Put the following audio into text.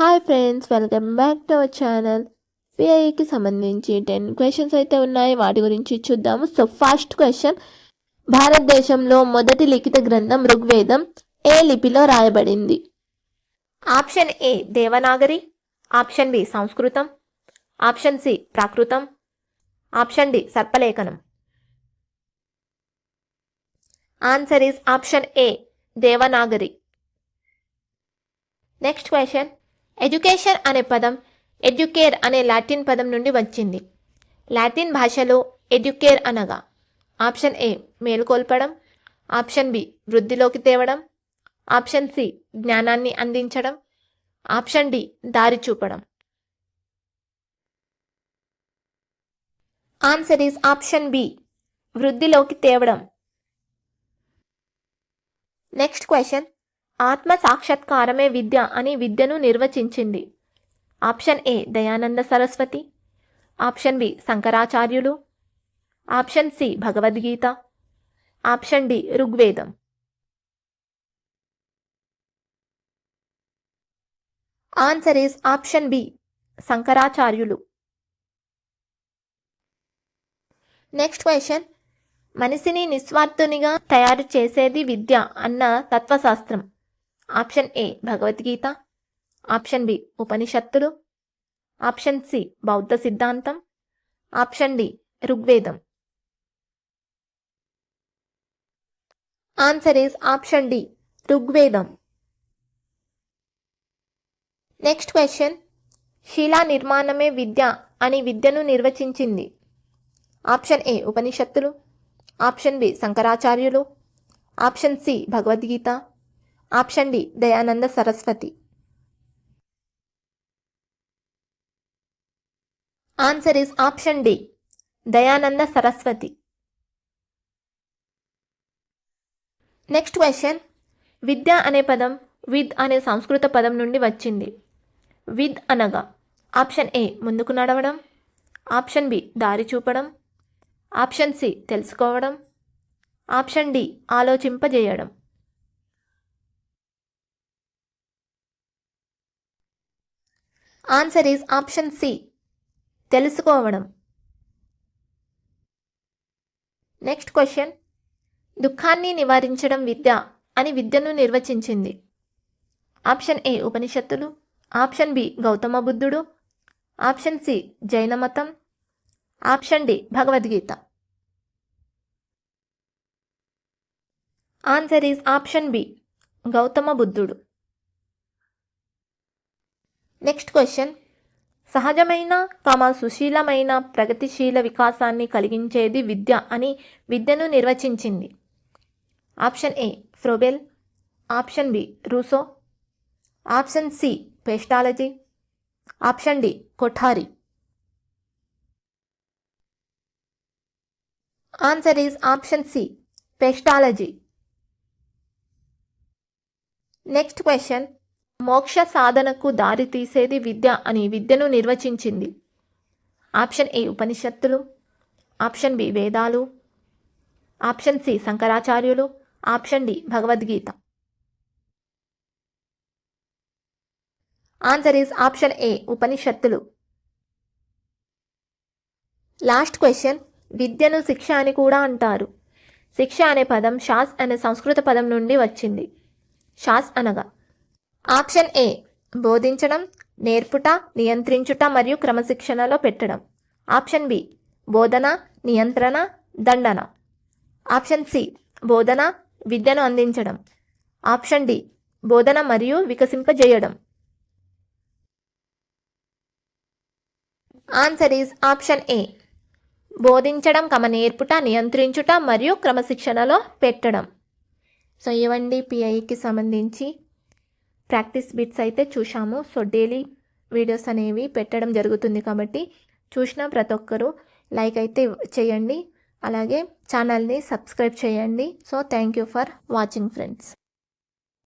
Hi friends, welcome back to our channel. పిఐకి సంబంధించి 10 questions అయితే ఉన్నాయి, వాటి గురించి చూద్దాము. సో ఫస్ట్ క్వశ్చన్, భారతదేశంలో మొదటి లిఖిత గ్రంథం ఋగ్వేదం ఏ లిపిలో రాయబడింది? Option A Devanagari, option B సంస్కృతం, ఆప్షన్ సి ప్రాకృతం, ఆప్షన్ డి సర్పలేఖనం. Answer is option A Devanagari. Next question, education అనే పదం ఎడ్యుకేర్ అనే లాటిన్ పదం నుండి వచ్చింది. లాటిన్ భాషలో ఎడ్యుకేర్ అనగా ఆప్షన్ ఏ మేలుకొల్పడం, ఆప్షన్ బి వృద్ధిలోకి తేవడం, ఆప్షన్ సి జ్ఞానాన్ని అందించడం, ఆప్షన్ డి దారి చూపడం. ఆన్సర్ ఈస్ ఆప్షన్ బి వృద్ధిలోకి తేవడం. నెక్స్ట్ క్వశ్చన్, ఆత్మ సాక్షాత్కారమే విద్య అని విద్యను నిర్వచించింది. Option A Dayananda Saraswati, option B శంకరాచార్యులు, option C Bhagavad Gita, option D ఋగ్వేదం. ఆన్సర్ ఈస్ ఆప్షన్ బి శంకరాచార్యులు. నెక్స్ట్ క్వశ్చన్, మనిషిని నిస్వార్థునిగా తయారు చేసేది విద్య అన్న తత్వశాస్త్రం. Option A Bhagavad Gita, option B ఉపనిషత్తులు, ఆప్షన్ సి బౌద్ధ సిద్ధాంతం, ఆప్షన్ డి ఋగ్వేదం. ఆన్సర్ ఈస్ ఆప్షన్ డి ఋగ్వేదం. నెక్స్ట్ క్వశ్చన్, శిలా నిర్మాణమే విద్య అని విద్యను నిర్వచించింది. ఆప్షన్ ఏ ఉపనిషత్తులు, ఆప్షన్ బి శంకరాచార్యులు, option C Bhagavad Gita, option D Dayananda Saraswati. Answer is option D Dayananda Saraswati. Next question, విద్య అనే పదం విద్ అనే సంస్కృత పదం నుండి వచ్చింది. విద్ అనగా ఆప్షన్ ఏ ముందుకు నడవడం, ఆప్షన్ బి దారి చూపడం, ఆప్షన్ సి తెలుసుకోవడం, ఆప్షన్ డి ఆలోచింపజేయడం. ఆన్సర్ ఈస్ ఆప్షన్ సి తెలుసుకోవడం. నెక్స్ట్ క్వశ్చన్, దుఃఖాన్ని నివారించడం విద్య అని విద్యను నిర్వచించింది. ఆప్షన్ ఏ ఉపనిషత్తులు, ఆప్షన్ బి గౌతమ బుద్ధుడు, ఆప్షన్ సి జైన మతం, option D Bhagavad Gita. Answer is option B Gautama బుద్ధుడు. నెక్స్ట్ క్వశ్చన్, సహజమైన సుశీలమైన ప్రగతిశీల వికాసాన్ని కలిగించేది విద్య అని విద్యను నిర్వచించింది. Option A Froebel, option B Rousseau, option C Pestalozzi, option D Kothari. Answer is option C Pestalozzi. Next question, మోక్ష సాధనకు దారి తీసేది విద్య అని విద్యను నిర్వచించింది. ఆప్షన్ ఏ ఉపనిషత్తులు, ఆప్షన్ బి వేదాలు, ఆప్షన్ సి శంకరాచార్యులు, option D Bhagavad Gita. Answer is option A ఉపనిషత్తులు. లాస్ట్ క్వశ్చన్, విద్యను శిక్ష అని కూడా అంటారు. శిక్ష అనే పదం శాస్ అనే సంస్కృత పదం నుండి వచ్చింది. శాస్ అనగా ఆప్షన్ ఏ బోధించడం, నేర్పుట, నియంత్రించుట మరియు క్రమశిక్షణలో పెట్టడం, ఆప్షన్ బి బోధన, నియంత్రణ, దండన, ఆప్షన్ సి బోధన, విద్యను అందించడం, ఆప్షన్ డి బోధన మరియు వికసింపజేయడం. ఆన్సర్ ఈజ్ ఆప్షన్ ఏ బోధించడం, నేర్పుట, నియంత్రించుట మరియు క్రమశిక్షణలో పెట్టడం. సో ఇవ్వండి పిఐకి సంబంధించి ప్రాక్టీస్ బిట్స్ అయితే చూసాము. సో డైలీ వీడియోస్ అనేవి పెట్టడం జరుగుతుంది కాబట్టి చూసిన ప్రతి ఒక్కరూ లైక్ అయితే చేయండి, అలాగే ఛానల్ని సబ్స్క్రైబ్ చేయండి. So thank you for watching friends.